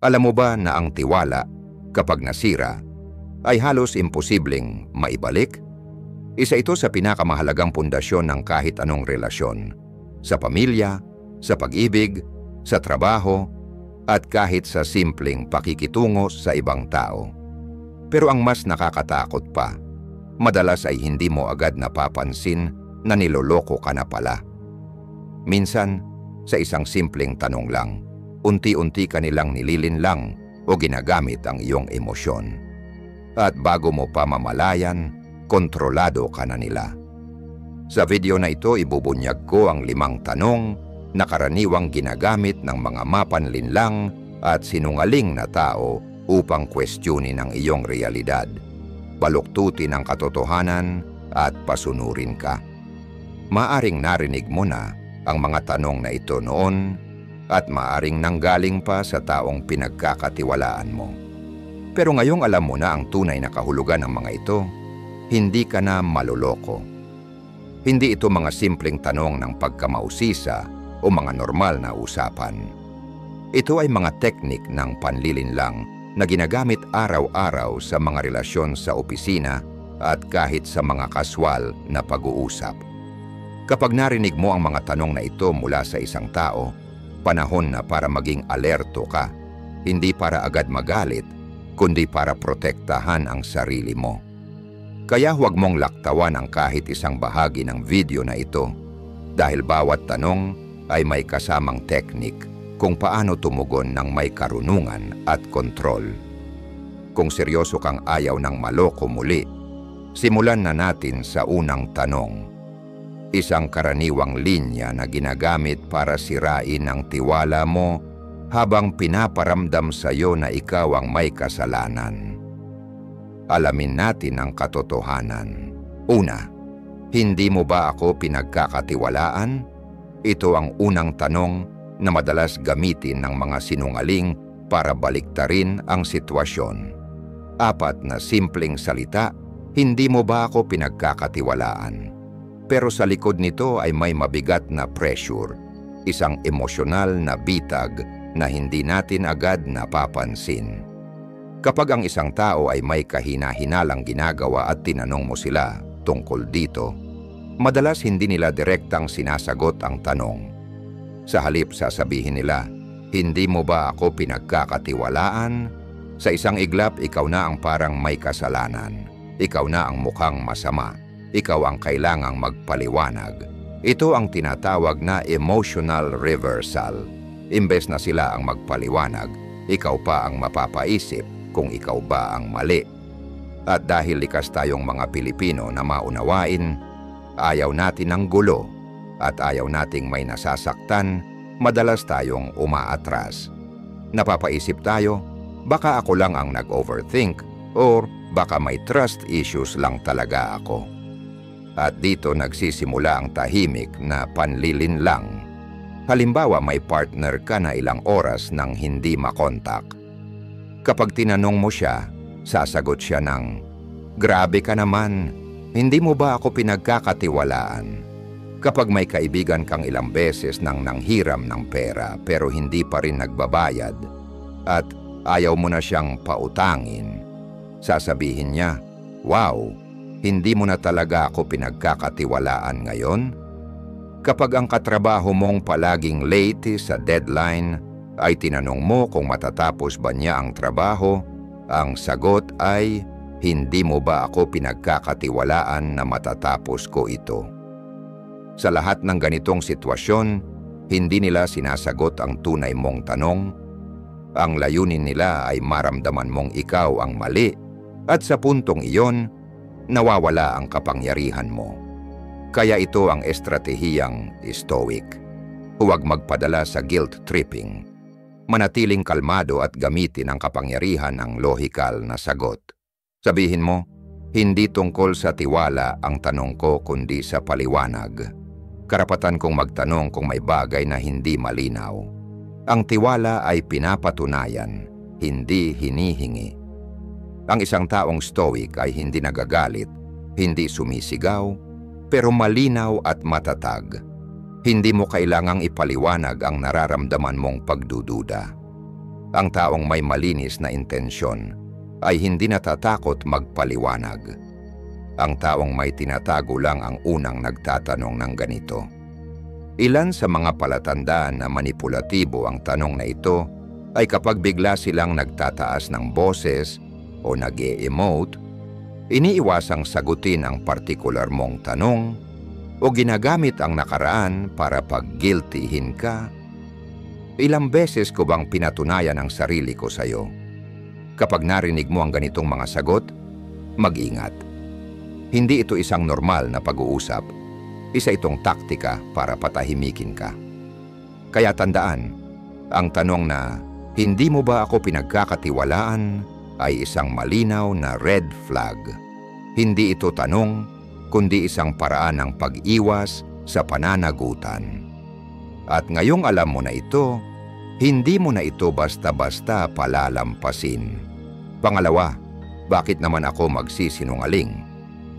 Alam mo ba na ang tiwala, kapag nasira, ay halos imposibleng maibalik? Isa ito sa pinakamahalagang pundasyon ng kahit anong relasyon, sa pamilya, sa pag-ibig, sa trabaho, at kahit sa simpleng pakikitungo sa ibang tao. Pero ang mas nakakatakot pa, madalas ay hindi mo agad napapansin na niloloko ka na pala. Minsan, sa isang simpleng tanong lang, unti-unti ka nilang nililinlang o ginagamit ang iyong emosyon. At bago mo pa mamalayan, kontrolado ka na nila. Sa video na ito, ibubunyag ko ang 5 tanong na karaniwang ginagamit ng mga mapanlinlang at sinungaling na tao upang kwestiyonin ang iyong realidad, baluktutin ang katotohanan at pasunurin ka. Maaring narinig mo na ang mga tanong na ito noon at maaring nanggaling pa sa taong pinagkakatiwalaan mo. Pero ngayong alam mo na ang tunay na kahulugan ng mga ito, hindi ka na maloloko. Hindi ito mga simpleng tanong ng pagkamausisa o mga normal na usapan. Ito ay mga teknik ng panlilinlang na ginagamit araw-araw sa mga relasyon sa opisina at kahit sa mga kaswal na pag-uusap. Kapag narinig mo ang mga tanong na ito mula sa isang tao, panahon na para maging alerto ka, hindi para agad magalit, kundi para protektahan ang sarili mo. Kaya huwag mong laktawan ang kahit isang bahagi ng video na ito dahil bawat tanong ay may kasamang teknik kung paano tumugon ng may karunungan at kontrol. Kung seryoso kang ayaw ng maloko muli, simulan na natin sa unang tanong. Isang karaniwang linya na ginagamit para sirain ang tiwala mo habang pinaparamdam sa iyo na ikaw ang may kasalanan. Alamin natin ang katotohanan. Una, hindi mo ba ako pinagkakatiwalaan? Ito ang unang tanong na madalas gamitin ng mga sinungaling para baliktarin ang sitwasyon. 4 na simpleng salita, hindi mo ba ako pinagkakatiwalaan? Pero sa likod nito ay may mabigat na pressure, isang emosyonal na bitag na hindi natin agad napapansin. Kapag ang isang tao ay may kahina-hinalang ginagawa at tinanong mo sila tungkol dito, madalas hindi nila direktang sinasagot ang tanong. Sa halip sasabihin nila, hindi mo ba ako pinagkakatiwalaan? Sa isang iglap, ikaw na ang parang may kasalanan. Ikaw na ang mukhang masama. Ikaw ang kailangang magpaliwanag. Ito ang tinatawag na emotional reversal. Imbes na sila ang magpaliwanag, ikaw pa ang mapapaisip kung ikaw ba ang mali. At dahil likas tayong mga Pilipino na maunawain, ayaw natin ng gulo at ayaw nating may nasasaktan, madalas tayong umaatras. Napapaisip tayo, baka ako lang ang nag-overthink or baka may trust issues lang talaga ako. At dito nagsisimula ang tahimik na panlilinlang. Halimbawa, may partner ka na ilang oras nang hindi makontak. Kapag tinanong mo siya, sasagot siya ng, "Grabe ka naman, hindi mo ba ako pinagkakatiwalaan?" Kapag may kaibigan kang ilang beses nang nanghiram ng pera pero hindi pa rin nagbabayad at ayaw mo na siyang pautangin, sasabihin niya, "Wow, hindi mo na talaga ako pinagkakatiwalaan ngayon?" Kapag ang katrabaho mong palaging late sa deadline ay tinanong mo kung matatapos ba niya ang trabaho, ang sagot ay, "Hindi mo ba ako pinagkakatiwalaan na matatapos ko ito?" Sa lahat ng ganitong sitwasyon, hindi nila sinasagot ang tunay mong tanong. Ang layunin nila ay maramdaman mong ikaw ang mali at sa puntong iyon, nawawala ang kapangyarihan mo. Kaya ito ang estratehiyang stoic. Huwag magpadala sa guilt tripping. Manatiling kalmado at gamitin ang kapangyarihan ng lohikal na sagot. Sabihin mo, "Hindi tungkol sa tiwala ang tanong ko kundi sa paliwanag. Karapatan kong magtanong kung may bagay na hindi malinaw. Ang tiwala ay pinapatunayan, hindi hinihingi." Ang isang taong stoic ay hindi nagagalit, hindi sumisigaw, pero malinaw at matatag. Hindi mo kailangang ipaliwanag ang nararamdaman mong pagdududa. Ang taong may malinis na intensyon ay hindi natatakot magpaliwanag. Ang taong may tinatago lang ang unang nagtatanong ng ganito. Ilan sa mga palatandaan na manipulatibo ang tanong na ito ay kapag bigla silang nagtataas ng boses o nag-e-emote, iniiwasang sagutin ang partikular mong tanong o ginagamit ang nakaraan para pag-guiltyhin ka. Ilang beses ko bang pinatunayan ang sarili ko sa iyo? Kapag narinig mo ang ganitong mga sagot, mag-ingat. Hindi ito isang normal na pag-uusap. Isa itong taktika para patahimikin ka. Kaya tandaan, ang tanong na, hindi mo ba ako pinagkakatiwalaan, ay isang malinaw na red flag. Hindi ito tanong, kundi isang paraan ng pag-iwas sa pananagutan. At ngayong alam mo na ito, hindi mo na ito basta-basta palalampasin. Pangalawa, bakit naman ako magsisinungaling?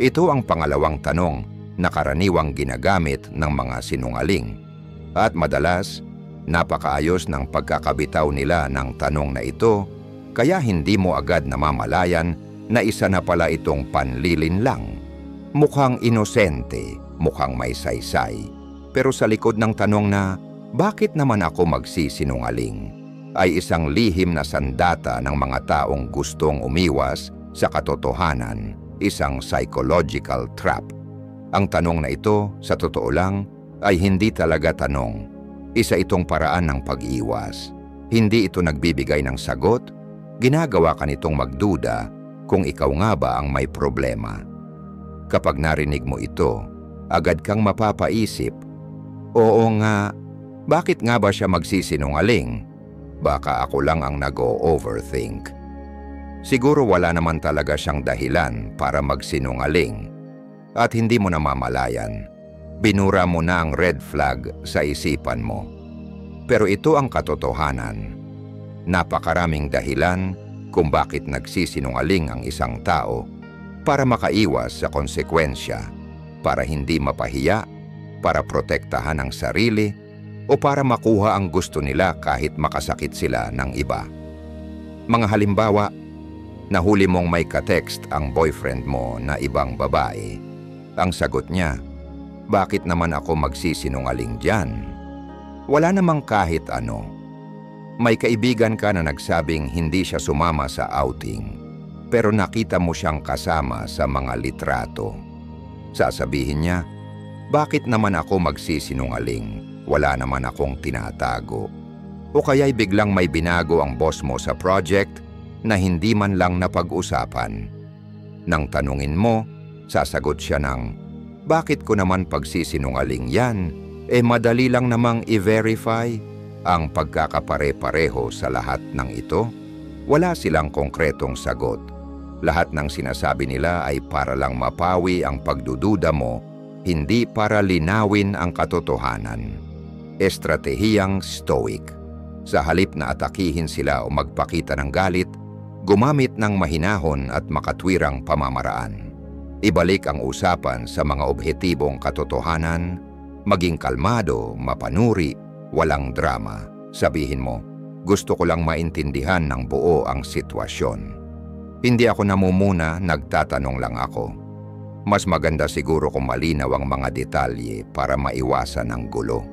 Ito ang pangalawang tanong na karaniwang ginagamit ng mga sinungaling. At madalas, napakaayos ng pagkakabitaw nila ng tanong na ito, kaya hindi mo agad namamalayan na isa na pala itong panlilin lang. Mukhang inosente, mukhang may saysay. Pero sa likod ng tanong na, bakit naman ako magsisinungaling? Ay isang lihim na sandata ng mga taong gustong umiwas sa katotohanan, isang psychological trap. Ang tanong na ito, sa totoo lang, ay hindi talaga tanong. Isa itong paraan ng pag-iwas. Hindi ito nagbibigay ng sagot, ginagawa ka nitong magduda kung ikaw nga ba ang may problema. Kapag narinig mo ito, agad kang mapapaisip, oo nga, bakit nga ba siya magsisinungaling? Baka ako lang ang nag-o-overthink. Siguro wala naman talaga siyang dahilan para magsinungaling. At hindi mo namamalayan, binura mo na ang red flag sa isipan mo. Pero ito ang katotohanan. Napakaraming dahilan kung bakit nagsisinungaling ang isang tao para makaiwas sa konsekwensya, para hindi mapahiya, para protektahan ang sarili, o para makuha ang gusto nila kahit makasakit sila ng iba. Mga halimbawa, nahuli mong may ka-text ang boyfriend mo na ibang babae. Ang sagot niya, bakit naman ako magsisinungaling diyan? Wala namang kahit ano. May kaibigan ka na nagsabing hindi siya sumama sa outing, pero nakita mo siyang kasama sa mga litrato. Sasabihin niya, bakit naman ako magsisinungaling? Wala naman akong tinatago. O kaya'y biglang may binago ang boss mo sa project na hindi man lang napag-usapan. Nang tanungin mo, sasagot siya ng, bakit ko naman pagsisinungaling yan? Madali lang namang i-verify ang pagkakapare-pareho sa lahat ng ito. Wala silang konkretong sagot. Lahat ng sinasabi nila ay para lang mapawi ang pagdududa mo, hindi para linawin ang katotohanan. Estratehiyang stoic. Sa halip na atakihin sila o magpakita ng galit, gumamit ng mahinahon at makatwirang pamamaraan. Ibalik ang usapan sa mga objetibong katotohanan, maging kalmado, mapanuri, walang drama. Sabihin mo, gusto ko lang maintindihan ng buo ang sitwasyon. Hindi ako namumuna, nagtatanong lang ako. Mas maganda siguro kung malinaw ang mga detalye para maiwasan ang gulo.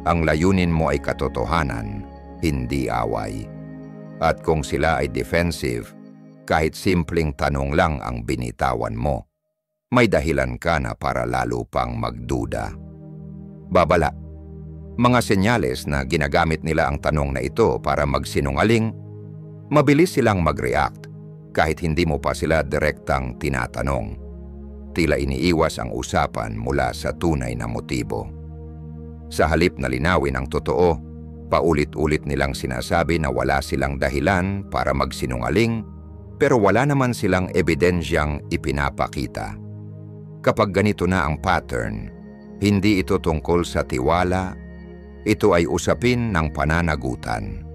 Ang layunin mo ay katotohanan, hindi away. At kung sila ay defensive, kahit simpleng tanong lang ang binitawan mo, may dahilan ka na para lalo pang magduda. Babala. Mga senyales na ginagamit nila ang tanong na ito para magsinungaling, mabilis silang mag-react kahit hindi mo pa sila direktang tinatanong. Tila iniiwas ang usapan mula sa tunay na motibo. Sa halip na linawin ang totoo, paulit-ulit nilang sinasabi na wala silang dahilan para magsinungaling, pero wala naman silang ebidensyang ipinapakita. Kapag ganito na ang pattern, hindi ito tungkol sa tiwala, ito ay usapin ng pananagutan.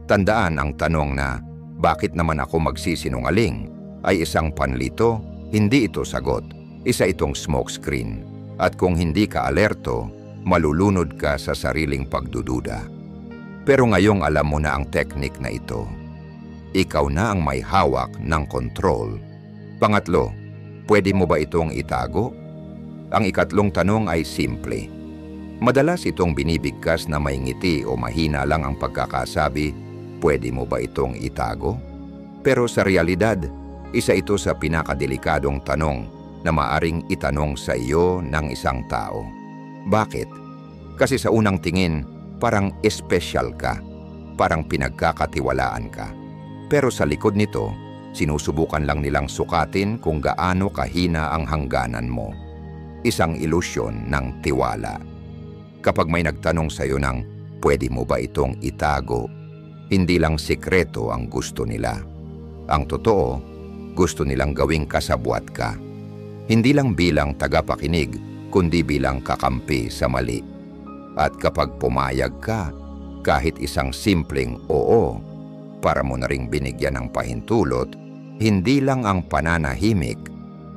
Tandaan ang tanong na, bakit naman ako magsisinungaling, ay isang panlito, hindi ito sagot, isa itong smokescreen. At kung hindi ka alerto, malulunod ka sa sariling pagdududa. Pero ngayong alam mo na ang teknik na ito, ikaw na ang may hawak ng control. Pangatlo, pwede mo ba itong itago? Ang ikatlong tanong ay simple. Madalas itong binibigkas na may ngiti o mahina lang ang pagkakasabi, pwede mo ba itong itago? Pero sa realidad, isa ito sa pinakadelikadong tanong na maaring itanong sa iyo ng isang tao. Bakit? Kasi sa unang tingin, parang espesyal ka, parang pinagkakatiwalaan ka. Pero sa likod nito, sinusubukan lang nilang sukatin kung gaano kahina ang hangganan mo. Isang ilusyon ng tiwala. Kapag may nagtanong sa iyo ng, pwede mo ba itong itago? Hindi lang sikreto ang gusto nila. Ang totoo, gusto nilang gawing kasabwat ka. Hindi lang bilang tagapakinig, kundi bilang kakampi sa mali. At kapag pumayag ka, kahit isang simpleng oo, para mo na ring binigyan ng pahintulot, hindi lang ang pananahimik,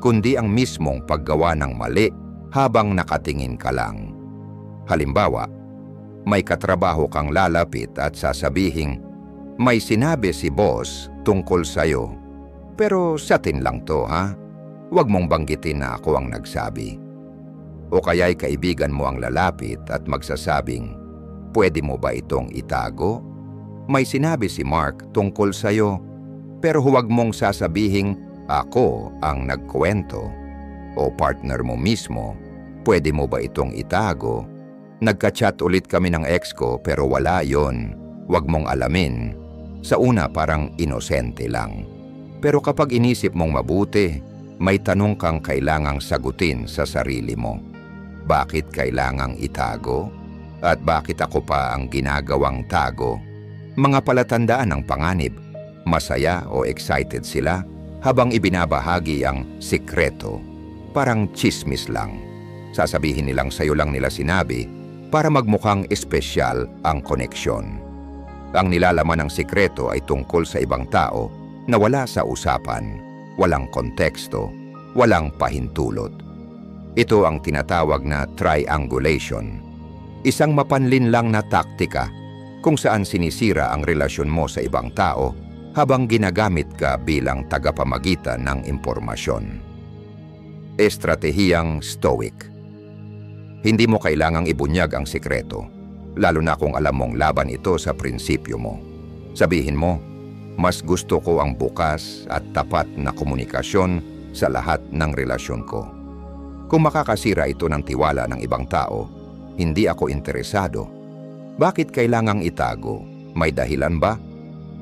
kundi ang mismong paggawa ng mali habang nakatingin ka lang. Halimbawa, may katrabaho kang lalapit at sasabihing, may sinabi si boss tungkol sa'yo. Pero satin lang to ha, huwag mong banggitin na ako ang nagsabi. O kaya'y kaibigan mo ang lalapit at magsasabing, pwede mo ba itong itago? May sinabi si Mark tungkol sa'yo, pero huwag mong sasabihing ako ang nagkwento. O partner mo mismo, pwede mo ba itong itago? Nagka-chat ulit kami ng ex ko pero wala yon. Huwag mong alamin. Sa una parang inosente lang. Pero kapag inisip mong mabuti, may tanong kang kailangang sagutin sa sarili mo. Bakit kailangang itago? At bakit ako pa ang ginagawang tago? Mga palatandaan ng panganib, masaya o excited sila habang ibinabahagi ang sikreto. Parang chismis lang. Sasabihin nilang sayo lang nila sinabi para magmukhang espesyal ang koneksyon. Ang nilalaman ng sikreto ay tungkol sa ibang tao na wala sa usapan, walang konteksto, walang pahintulot. Ito ang tinatawag na triangulation. Isang mapanlinlang na taktika kung saan sinisira ang relasyon mo sa ibang tao habang ginagamit ka bilang tagapamagitan ng impormasyon. Estratehiyang Stoic. Hindi mo kailangang ibunyag ang sikreto, lalo na kung alam mong laban ito sa prinsipyo mo. Sabihin mo, mas gusto ko ang bukas at tapat na komunikasyon sa lahat ng relasyon ko. Kung makakasira ito ng tiwala ng ibang tao, hindi ako interesado. Bakit kailangang itago? May dahilan ba?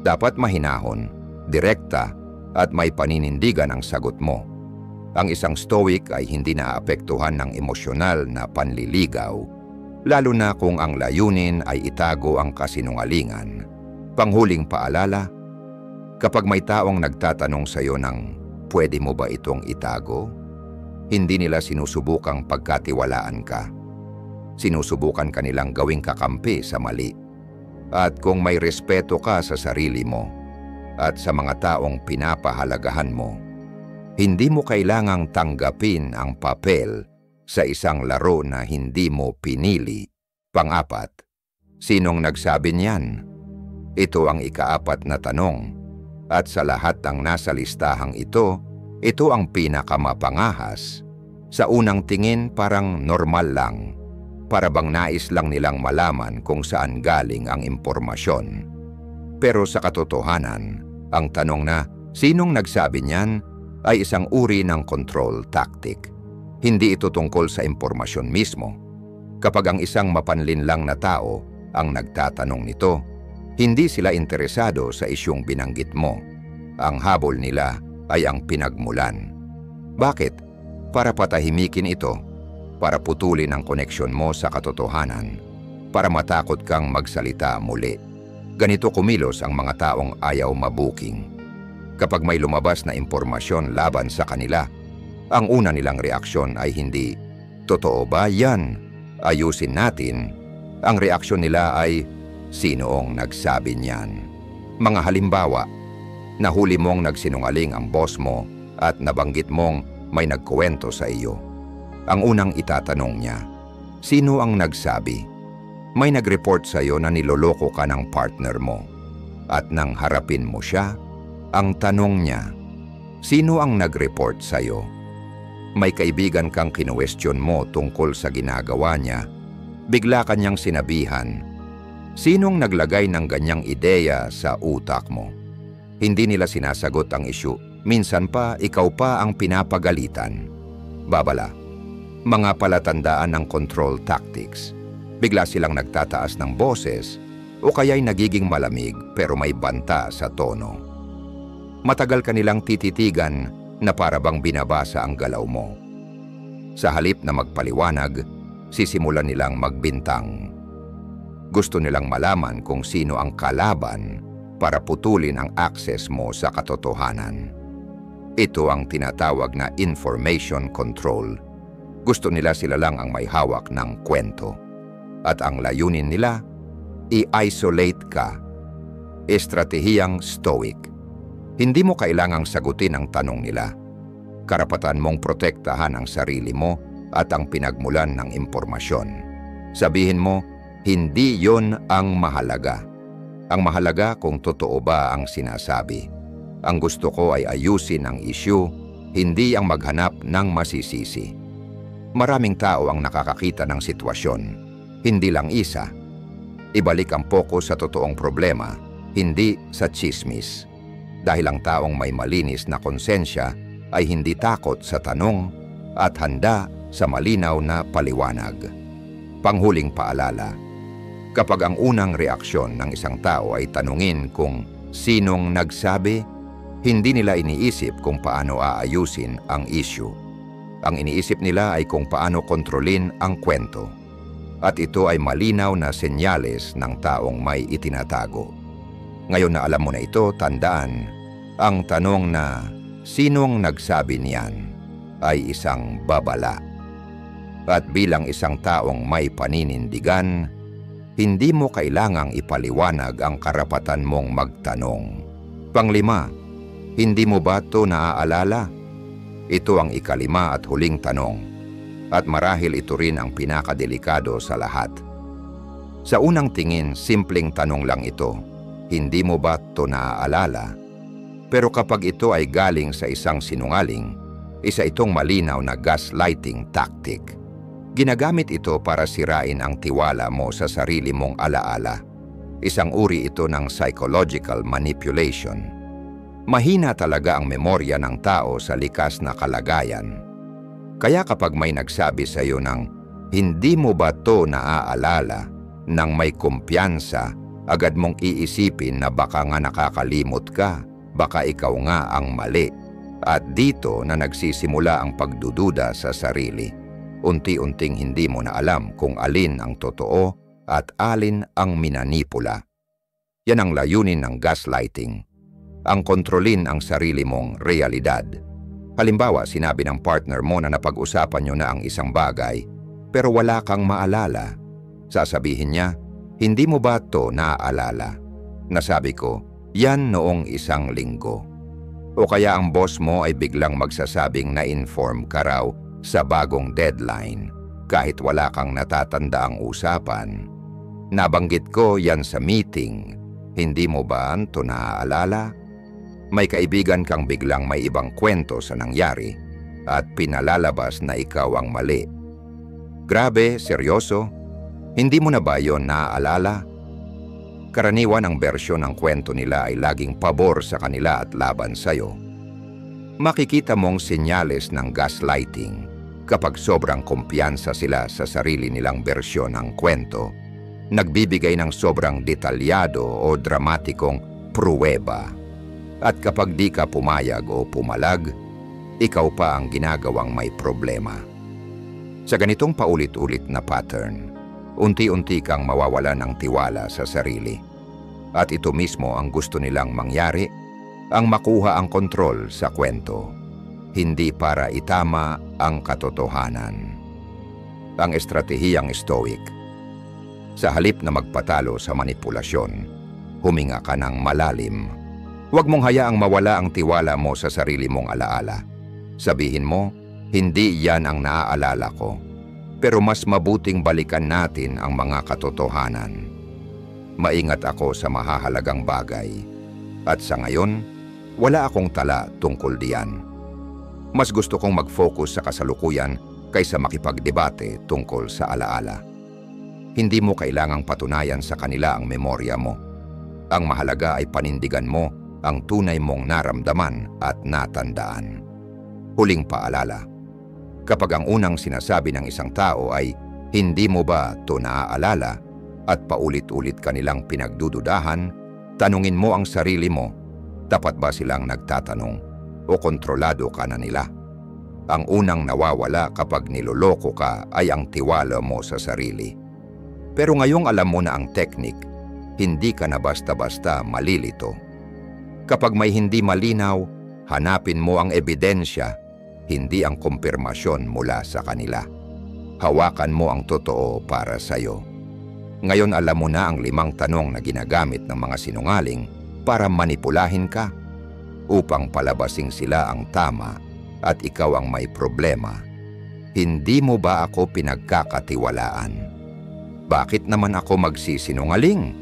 Dapat mahinahon, direkta, at may paninindigan ang sagot mo. Ang isang stoic ay hindi naapektuhan ng emosyonal na panliligaw, lalo na kung ang layunin ay itago ang kasinungalingan. Panghuling paalala, kapag may taong nagtatanong sa iyo ng, pwede mo ba itong itago? Hindi nila sinusubukang pagkatiwalaan ka. Sinusubukan ka nilang gawing kakampi sa mali. At kung may respeto ka sa sarili mo at sa mga taong pinapahalagahan mo, hindi mo kailangang tanggapin ang papel sa isang laro na hindi mo pinili. Pang-apat, sinong nagsabi niyan? Ito ang ikaapat na tanong. At sa lahat ng nasa listahang ito ang pinakamapangahas. Sa unang tingin parang normal lang. Para bang nais lang nilang malaman kung saan galing ang impormasyon. Pero sa katotohanan, ang tanong na sinong nagsabi niyan ay isang uri ng control tactic. Hindi ito tungkol sa impormasyon mismo. Kapag ang isang mapanlinlang na tao ang nagtatanong nito, hindi sila interesado sa isyung binanggit mo. Ang habol nila ay ang pinagmulan. Bakit? Para patahimikin ito. Para putulin ang koneksyon mo sa katotohanan. Para matakot kang magsalita muli. Ganito kumilos ang mga taong ayaw mabuking. Kapag may lumabas na impormasyon laban sa kanila, ang una nilang reaksyon ay hindi, totoo ba yan? Ayusin natin. Ang reaksyon nila ay, sinoong nagsabi niyan? Mga halimbawa, nahuli mong nagsinungaling ang boss mo at nabanggit mong may nagkuwento sa iyo. Ang unang itatanong niya, sino ang nagsabi? May nag-report sa'yo na niloloko ka ng partner mo. At nang harapin mo siya, ang tanong niya, sino ang nag-report sa'yo? May kaibigan kang kinuwestiyon mo tungkol sa ginagawa niya. Bigla kanyang sinabihan, sinong naglagay ng ganyang ideya sa utak mo? Hindi nila sinasagot ang issue. Minsan pa, ikaw pa ang pinapagalitan. Babala, mga palatandaan ng control tactics. Bigla silang nagtataas ng boses o kaya'y nagiging malamig pero may banta sa tono. Matagal ka nilang tititigan na para bang binabasa ang galaw mo. Sa halip na magpaliwanag, sisimulan nilang magbintang. Gusto nilang malaman kung sino ang kalaban para putulin ang access mo sa katotohanan. Ito ang tinatawag na information control. Gusto nila sila lang ang may hawak ng kwento. At ang layunin nila, i-isolate ka. Estratehiyang stoic. Hindi mo kailangang sagutin ang tanong nila. Karapatan mong protektahan ang sarili mo at ang pinagmulan ng impormasyon. Sabihin mo, hindi yon ang mahalaga. Ang mahalaga kung totoo ba ang sinasabi. Ang gusto ko ay ayusin ang issue, hindi ang maghanap ng masisisi. Maraming tao ang nakakakita ng sitwasyon, hindi lang isa. Ibalik ang focus sa totoong problema, hindi sa chismis. Dahil ang taong may malinis na konsensya ay hindi takot sa tanong at handa sa malinaw na paliwanag. Panghuling paalala, kapag ang unang reaksyon ng isang tao ay tanungin kung sinong nagsabi, hindi nila iniisip kung paano aayusin ang issue. Ang iniisip nila ay kung paano kontrolin ang kwento. At ito ay malinaw na senyales ng taong may itinatago. Ngayon na alam mo na ito, tandaan, ang tanong na sinong nagsabi niyan ay isang babala. At bilang isang taong may paninindigan, hindi mo kailangang ipaliwanag ang karapatan mong magtanong. Panglima, hindi mo ba ito naaalala? Ito ang ikalima at huling tanong. At marahil ito rin ang pinakadelikado sa lahat. Sa unang tingin, simpleng tanong lang ito. Hindi mo ba ito naaalala? Pero kapag ito ay galing sa isang sinungaling, isa itong malinaw na gaslighting tactic. Ginagamit ito para sirain ang tiwala mo sa sarili mong alaala. Isang uri ito ng psychological manipulation. Mahina talaga ang memorya ng tao sa likas na kalagayan. Kaya kapag may nagsabi sa iyo ng, hindi mo ba to naaalala, nang may kumpiyansa, agad mong iisipin na baka nga nakakalimot ka, baka ikaw nga ang mali. At dito na nagsisimula ang pagdududa sa sarili. Unti-unting hindi mo na alam kung alin ang totoo at alin ang minanipula. Yan ang layunin ng gaslighting. Ang kontrolin ang sarili mong realidad. Halimbawa, sinabi ng partner mo na napag-usapan nyo na ang isang bagay, pero wala kang maalala. Sasabihin niya, hindi mo ba ito naaalala? Nasabi ko, yan noong isang linggo. O kaya ang boss mo ay biglang magsasabing na-inform ka raw sa bagong deadline, kahit wala kang natatandaang usapan. Nabanggit ko yan sa meeting, hindi mo ba ito naaalala? May kaibigan kang biglang may ibang kwento sa nangyari at pinalalabas na ikaw ang mali. Grabe, seryoso? Hindi mo na ba yon naaalala? Karaniwan ang bersyon ng kwento nila ay laging pabor sa kanila at laban sa'yo. Makikita mong senyales ng gaslighting kapag sobrang kumpiyansa sila sa sarili nilang bersyon ng kwento, nagbibigay ng sobrang detalyado o dramatikong pruweba. At kapag di ka pumayag o pumalag, ikaw pa ang ginagawang may problema. Sa ganitong paulit-ulit na pattern, unti-unti kang mawawala ng tiwala sa sarili. At ito mismo ang gusto nilang mangyari, ang makuha ang kontrol sa kwento, hindi para itama ang katotohanan. Ang estratehiyang stoic. Sa halip na magpatalo sa manipulasyon, huminga ka ng malalim. Huwag mong hayaang mawala ang tiwala mo sa sarili mong alaala. Sabihin mo, hindi yan ang naaalala ko. Pero mas mabuting balikan natin ang mga katotohanan. Maingat ako sa mahahalagang bagay. At sa ngayon, wala akong tala tungkol diyan. Mas gusto kong mag-focus sa kasalukuyan kaysa makipagdebate tungkol sa alaala. Hindi mo kailangang patunayan sa kanila ang memorya mo. Ang mahalaga ay panindigan mo ang tunay mong naramdaman at natandaan. Huling paalala, kapag ang unang sinasabi ng isang tao ay, "Hindi mo ba ito naaalala?" at paulit-ulit kanilang pinagdududahan, tanungin mo ang sarili mo, dapat ba silang nagtatanong o kontrolado ka na nila? Ang unang nawawala kapag niloloko ka ay ang tiwala mo sa sarili. Pero ngayong alam mo na ang teknik, hindi ka na basta-basta malilito. Kapag may hindi malinaw, hanapin mo ang ebidensya, hindi ang kumpirmasyon mula sa kanila. Hawakan mo ang totoo para sa'yo. Ngayon alam mo na ang 5 tanong na ginagamit ng mga sinungaling para manipulahin ka, upang palabasing sila ang tama at ikaw ang may problema. Hindi mo ba ako pinagkakatiwalaan? Bakit naman ako magsisinungaling?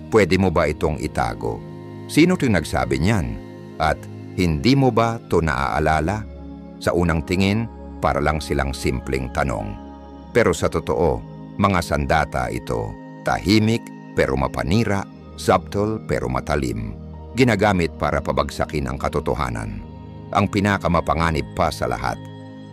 Pwede mo ba itong itago? Sino ito nagsabi niyan? At hindi mo ba ito naaalala? Sa unang tingin, para lang silang simpleng tanong. Pero sa totoo, mga sandata ito, tahimik pero mapanira, subtle pero matalim, ginagamit para pabagsakin ang katotohanan. Ang pinakamapanganib pa sa lahat,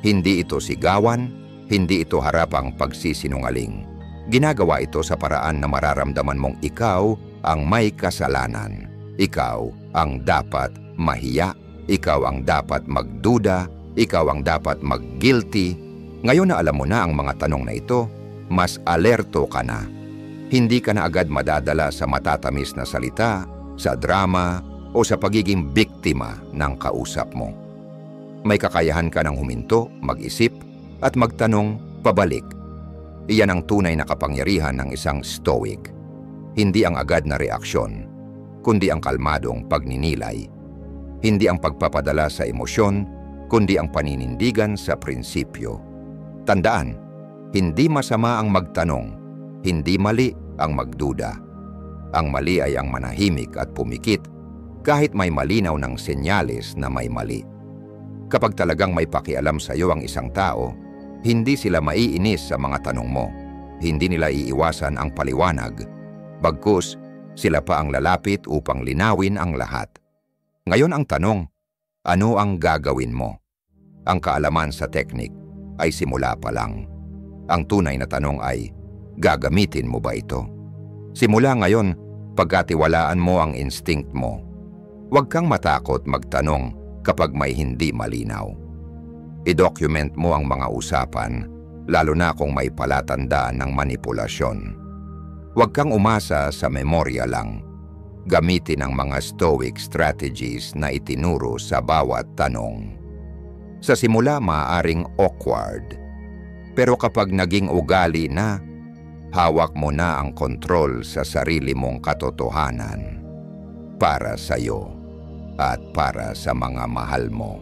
hindi ito sigawan, hindi ito harapang pagsisinungaling. Ginagawa ito sa paraan na mararamdaman mong ikaw ang may kasalanan. Ikaw ang dapat mahiya, ikaw ang dapat magduda, ikaw ang dapat mag-guilty. Ngayon na alam mo na ang mga tanong na ito, mas alerto ka na. Hindi ka na agad madadala sa matatamis na salita, sa drama, o sa pagiging biktima ng kausap mo. May kakayahan ka ng huminto, mag-isip, at magtanong pabalik. Iyan ang tunay na kapangyarihan ng isang stoic. Hindi ang agad na reaksyon, kundi ang kalmadong pagninilay. Hindi ang pagpapadala sa emosyon, kundi ang paninindigan sa prinsipyo. Tandaan, hindi masama ang magtanong, hindi mali ang magduda. Ang mali ay ang manahimik at pumikit kahit may malinaw ng senyales na may mali. Kapag talagang may pakialam sa iyo ang isang tao, hindi sila maiinis sa mga tanong mo. Hindi nila iiwasan ang paliwanag. Bagkus, sila pa ang lalapit upang linawin ang lahat. Ngayon ang tanong, ano ang gagawin mo? Ang kaalaman sa teknik ay simula pa lang. Ang tunay na tanong ay, gagamitin mo ba ito? Simula ngayon, pagkatiwalaan mo ang instinct mo. Huwag kang matakot magtanong kapag may hindi malinaw. I-document mo ang mga usapan, lalo na kung may palatandaan ng manipulasyon. Huwag kang umasa sa memorya lang. Gamitin ang mga stoic strategies na itinuro sa bawat tanong. Sa simula maaaring awkward, pero kapag naging ugali na, hawak mo na ang kontrol sa sarili mong katotohanan para sa iyo at para sa mga mahal mo.